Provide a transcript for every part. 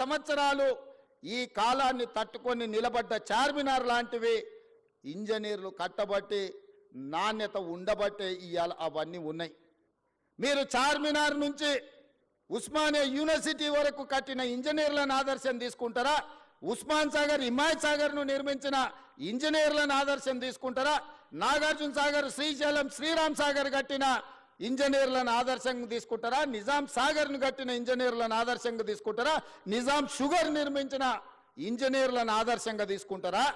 సంవత్సరాలు ఈ కాలాన్ని తట్టుకొని నిలబడ్డ చార్మినార్ లాంటివి ఇంజనీర్లు కట్టబట్టి నాణ్యత ఉండబట్టే ఇవాళ అవన్నీ ఉన్నాయి. మీరు చార్మినార్ నుంచి ఉస్మానియా యూనివర్సిటీ వరకు కట్టిన ఇంజనీర్లను ఆదర్శం తీసుకుంటారా? ఉస్మాన్ సాగర్ హిమాయత్ సాగర్ను నిర్మించిన ఇంజనీర్లను ఆదర్శం తీసుకుంటారా? నాగార్జున సాగర్ శ్రీశైలం శ్రీరామ్ సాగర్ కట్టిన ఇంజనీర్లను ఆదర్శంగా తీసుకుంటారా? నిజాం సాగర్ను కట్టిన ఇంజనీర్లను ఆదర్శంగా తీసుకుంటారా? నిజాం షుగర్ నిర్మించిన ఇంజనీర్లను ఆదర్శంగా తీసుకుంటారా?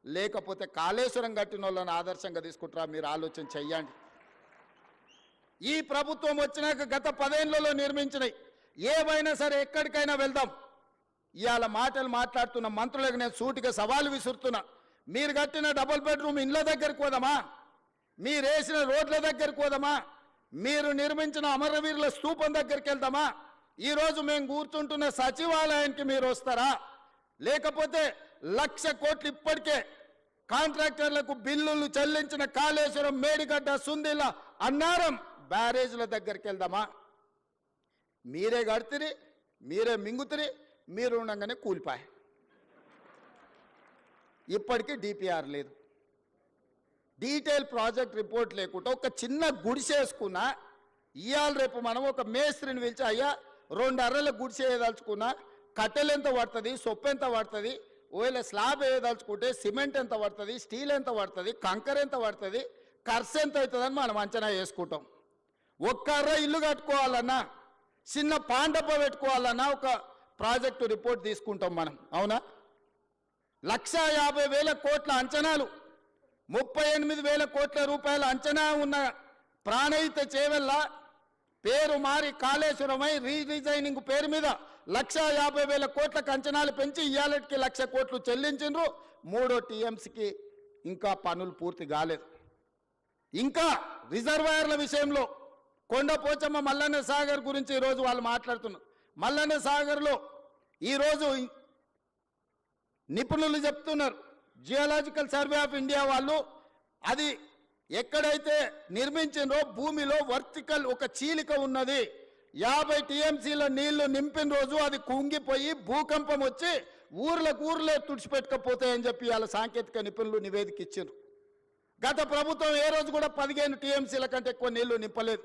లేకపోతే కాళేశ్వరం కట్టిన వాళ్ళని ఆదర్శంగా తీసుకుంటారా? మీరు ఆలోచన చెయ్యండి. ఈ ప్రభుత్వం వచ్చినాక గత 10 ఏళ్లలో నిర్మించినాయి ఏవైనా సరే ఎక్కడికైనా వెళ్దాం. ఇవాళ మాటలు మాట్లాడుతున్న మంత్రులకు నేను సూటిగా సవాలు విసురుతున్నా. మీరు కట్టిన డబుల్ బెడ్రూమ్ ఇండ్ల దగ్గరికి పోదామా? మీరు వేసిన రోడ్ల దగ్గరికి పోదామా? మీరు నిర్మించిన అమరవీరుల స్తూపం దగ్గరికి వెళ్దామా? ఈరోజు మేము కూర్చుంటున్న సచివాలయానికి మీరు వస్తారా? లేకపోతే 1,00,000 కోట్లు ఇప్పటికే కాంట్రాక్టర్లకు బిల్లులు చెల్లించిన కాళేశ్వరం, మేడిగడ్డ, సుందిల్ల, అన్నారం బ్యారేజ్ల దగ్గరికి వెళ్దామా? మీరే కడితిరి, మీరే మింగుతిరి, మీరు ఉండగానే కూలిపాయి. ఇప్పటికీ డిపిఆర్ లేదు, డీటెయిల్ ప్రాజెక్ట్ రిపోర్ట్ లేకుండా ఒక చిన్న గుడిసేసుకున్నా ఇవాళ రేపు మనం ఒక మేస్త్రిని పిలిచి అయ్యా 2 అర్రల గుడిసే వేయదలుచుకున్నా కట్టెలు ఎంత పడుతుంది, సొప్పు ఎంత పడుతుంది, ఒకవేళ స్లాబ్ వేయదలుచుకుంటే సిమెంట్ ఎంత పడుతుంది, స్టీల్ ఎంత పడుతుంది, కంకర ఎంత పడుతుంది, ఖర్చు ఎంత అవుతుందని మనం అంచనా వేసుకుంటాం. ఒక్క అర్ర ఇల్లు కట్టుకోవాలన్నా, చిన్న పాండప పెట్టుకోవాలన్నా ఒక ప్రాజెక్టు రిపోర్ట్ తీసుకుంటాం మనం. అవునా? 1,50,000 కోట్ల అంచనాలు, 38,000 కోట్ల రూపాయల అంచనా ఉన్న ప్రాణహిత చేవెళ్ళ పేరు మారి కాళేశ్వరమై రీడిజైనింగ్ పేరు మీద 1,50,000 కోట్లకు అంచనాలు పెంచి ఇవాళకి 1,00,000 కోట్లు చెల్లించిండ్రు. 3వ టీఎంసీకి ఇంకా పనులు పూర్తి కాలేదు. ఇంకా రిజర్వాయర్ల విషయంలో కొండపోచమ్మ మల్లన్న సాగర్ గురించి ఈరోజు వాళ్ళు మాట్లాడుతున్నారు. మల్లన్న సాగర్లో ఈరోజు నిపుణులు చెప్తున్నారు, జియోలాజికల్ సర్వే ఆఫ్ ఇండియా వాళ్ళు అది ఎక్కడైతే నిర్మించిందో భూమిలో వర్టికల్ ఒక చీలిక ఉన్నది. 50 టీఎంసీల నీళ్లు నింపిన రోజు అది కుంగిపోయి భూకంపం వచ్చి ఊర్లే తుడిచిపెట్టకపోతాయని చెప్పి వాళ్ళ సాంకేతిక నిపుణులు నివేదిక ఇచ్చారు. గత ప్రభుత్వం ఏ రోజు కూడా 15 టీఎంసీల కంటే ఎక్కువ నీళ్లు నింపలేదు.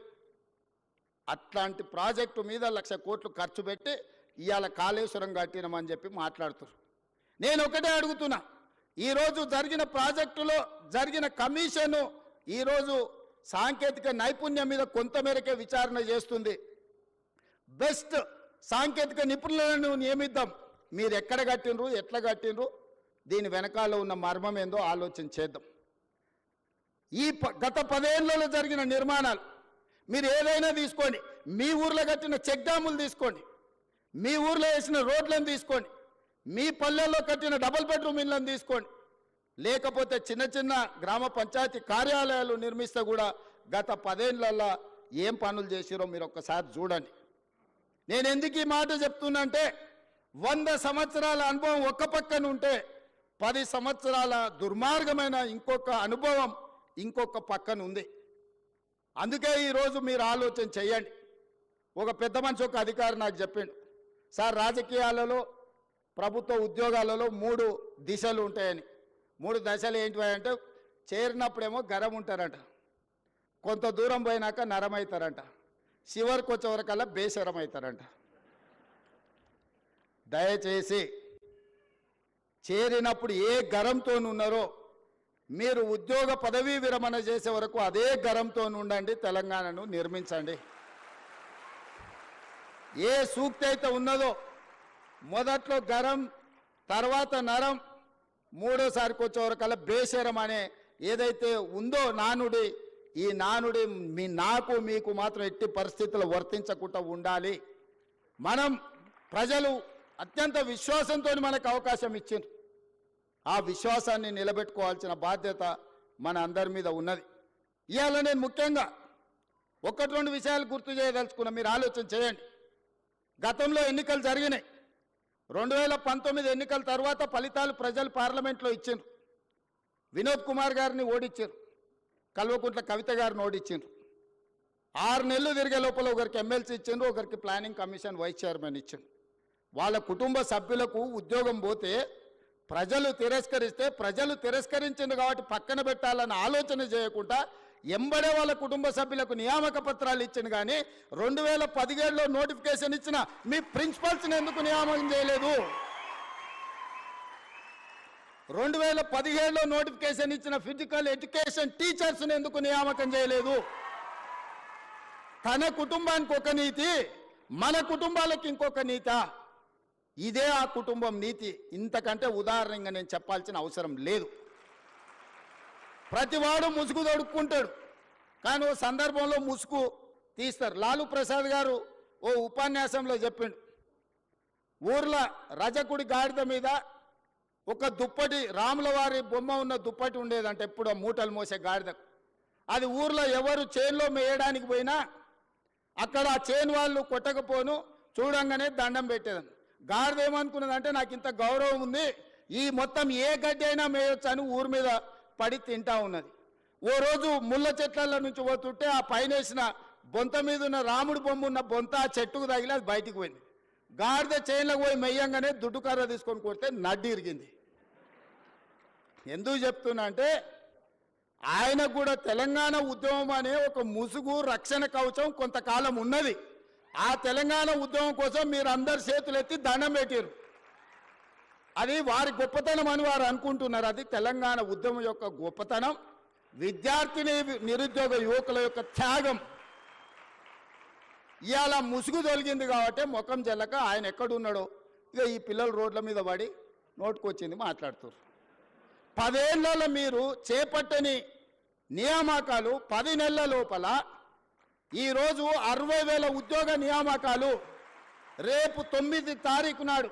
అట్లాంటి ప్రాజెక్టు మీద 1,00,000 కోట్లు ఖర్చు పెట్టి ఇవాళ కాళేశ్వరం కట్టినామని చెప్పి మాట్లాడుతున్నారు. నేను ఒకటే అడుగుతున్నా, ఈరోజు జరిగిన ప్రాజెక్టులో జరిగిన కమిషను ఈరోజు సాంకేతిక నైపుణ్యం మీద కొంతమేరకే విచారణ చేస్తుంది. బెస్ట్ సాంకేతిక నిపుణులను నియమిద్దాం. మీరు ఎక్కడ కట్టినరు, ఎట్లా కట్టినరు, దీని వెనకాల ఉన్న మర్మం ఏందో ఆలోచన చేద్దాం. ఈ గత 10 ఏళ్లలో జరిగిన నిర్మాణాలు మీరు ఏదైనా తీసుకోండి, మీ ఊర్లో కట్టిన చెక్ డ్యాములు తీసుకోండి, మీ ఊర్లో వేసిన రోడ్లను తీసుకోండి, మీ పల్లెల్లో కట్టిన డబుల్ బెడ్రూమ్ ఇళ్ళని తీసుకోండి, లేకపోతే చిన్న చిన్న గ్రామ పంచాయతీ కార్యాలయాలు నిర్మిస్తే కూడా గత 10 ఏళ్లలో ఏం పనులు చేసిరో మీరు ఒక్కసారి చూడండి. నేను ఎందుకు ఈ మాట చెప్తున్నా అంటే 100 సంవత్సరాల అనుభవం ఒక్క పక్కన ఉంటే 10 సంవత్సరాల దుర్మార్గమైన ఇంకొక అనుభవం ఇంకొక పక్కన ఉంది. అందుకే ఈరోజు మీరు ఆలోచన చేయండి. ఒక పెద్ద మనిషి, ఒక అధికారి నాకు చెప్పిండు, సార్ రాజకీయాలలో ప్రభుత్వ ఉద్యోగాలలో 3 దిశలు ఉంటాయని. 3 దశలు ఏంటివంటే చేరినప్పుడేమో గరం ఉంటారంట, కొంత దూరం పోయినాక నరమవుతారంట, చివరికి వచ్చేవరకల్లా బేసరం అవుతారంట. దయచేసి చేరినప్పుడు ఏ గరంతో ఉన్నారో మీరు ఉద్యోగ పదవీ విరమణ చేసే వరకు అదే గరంతో ఉండండి, తెలంగాణను నిర్మించండి. ఏ సూక్తి అయితే ఉన్నదో మొదట్లో గరం, తర్వాత నరం, మూడోసారికి వచ్చేవరకల్లా బేషరం అనే ఏదైతే ఉందో నానుడి, ఈ నానుడి నాకు మీకు మాత్రం ఎట్టి పరిస్థితుల్లో వర్తించకుండా ఉండాలి. మనం ప్రజలు అత్యంత విశ్వాసంతో మనకు అవకాశం ఇచ్చిండ్రు, ఆ విశ్వాసాన్ని నిలబెట్టుకోవాల్సిన బాధ్యత మన అందరి మీద ఉన్నది. ఇవాళ నేను ముఖ్యంగా 1-2 విషయాలు గుర్తు చేయదలుచుకున్నా, మీరు ఆలోచన చేయండి. గతంలో ఎన్నికలు జరిగినాయి, 2019 ఎన్నికల తర్వాత ఫలితాలు ప్రజలు పార్లమెంట్లో ఇచ్చిండ్రు. వినోద్ కుమార్ గారిని ఓడించారు, కల్వకుంట్ల కవిత గారిని ఓడించారు. 6 నెలలు తిరిగే లోపల ఒకరికి ఎమ్మెల్సీ ఇచ్చిండ్రు, ఒకరికి ప్లానింగ్ కమిషన్ వైస్ చైర్మన్ ఇచ్చిండ్రు. వాళ్ళ కుటుంబ సభ్యులకు ఉద్యోగం పోతే ప్రజలు తిరస్కరిస్తే ప్రజలు తిరస్కరించింది కాబట్టి పక్కన పెట్టాలని ఆలోచన చేయకుండా ఎంబడే వాళ్ళ కుటుంబ సభ్యులకు నియామక పత్రాలు ఇచ్చింది. కానీ 2017లో నోటిఫికేషన్ ఇచ్చిన మీ ప్రిన్సిపల్స్ని ఎందుకు నియామకం చేయలేదు? 2017లో నోటిఫికేషన్ ఇచ్చిన ఫిజికల్ ఎడ్యుకేషన్ టీచర్స్ని ఎందుకు నియామకం చేయలేదు? తన కుటుంబానికి ఒక నీతి, మన కుటుంబాలకు ఇంకొక నీత. ఇదే ఆ కుటుంబం నీతి. ఇంతకంటే ఉదాహరణగా నేను చెప్పాల్సిన అవసరం లేదు. ప్రతివాడు ముసుగు తొడుక్కుంటాడు, కానీ ఓ సందర్భంలో ముసుగు తీస్తారు. లాలూ ప్రసాద్ గారు ఓ ఉపన్యాసంలో చెప్పిండు, ఊర్లో రజకుడి గాడిద మీద ఒక దుప్పటి, రాముల వారి బొమ్మ ఉన్న దుప్పటి ఉండేదంటే ఎప్పుడు మూటలు మోసే గాడిద. అది ఊర్లో ఎవరు చేన్లో మేయడానికి పోయినా అక్కడ ఆ చేను వాళ్ళు కొట్టకపోను చూడంగానే దండం పెట్టేదని. గాడిద ఏమనుకున్నదంటే నాకు ఇంత గౌరవం ఉంది, ఈ మొత్తం ఏ గడ్డి అయినా మేయొచ్చు అని ఊరి మీద పడి తింటా ఉన్నది. ఓ రోజు ముళ్ళ చెట్ల నుంచి పోతుంటే ఆ పైన వేసిన బొంత మీద ఉన్న రాముడి బొమ్మ ఉన్న బొంత ఆ చెట్టుకు తగిలి అది బయటికి పోయింది. గాడిద చేనులకు పోయి మెయ్యంగానే దుడ్డు కర్ర తీసుకొని కొడితే నడ్డి ఇరిగింది. ఎందుకు చెప్తున్నా అంటే ఆయనకు కూడా తెలంగాణ ఉద్యమం అనే ఒక ముసుగు రక్షణ కవచం కొంతకాలం ఉన్నది. ఆ తెలంగాణ ఉద్యమం కోసం మీరు అందరు చేతులు ఎత్తి దండం పెట్టారు. అది వారి గొప్పతనం అని వారు అనుకుంటున్నారు. అది తెలంగాణ ఉద్యమం యొక్క గొప్పతనం, విద్యార్థిని నిరుద్యోగ యువకుల యొక్క త్యాగం. ఇవాళ ముసుగు తొలగింది కాబట్టి ముఖం జల్లక ఆయన ఎక్కడున్నాడో ఇక ఈ పిల్లలు రోడ్ల మీద పడి నోటుకొచ్చింది మాట్లాడుతారు. 10 ఏళ్లలో మీరు చేపట్టని నియామకాలు 10 నెలల లోపల ఈరోజు 60,000 ఉద్యోగ నియామకాలు రేపు 9 తారీఖు నాడు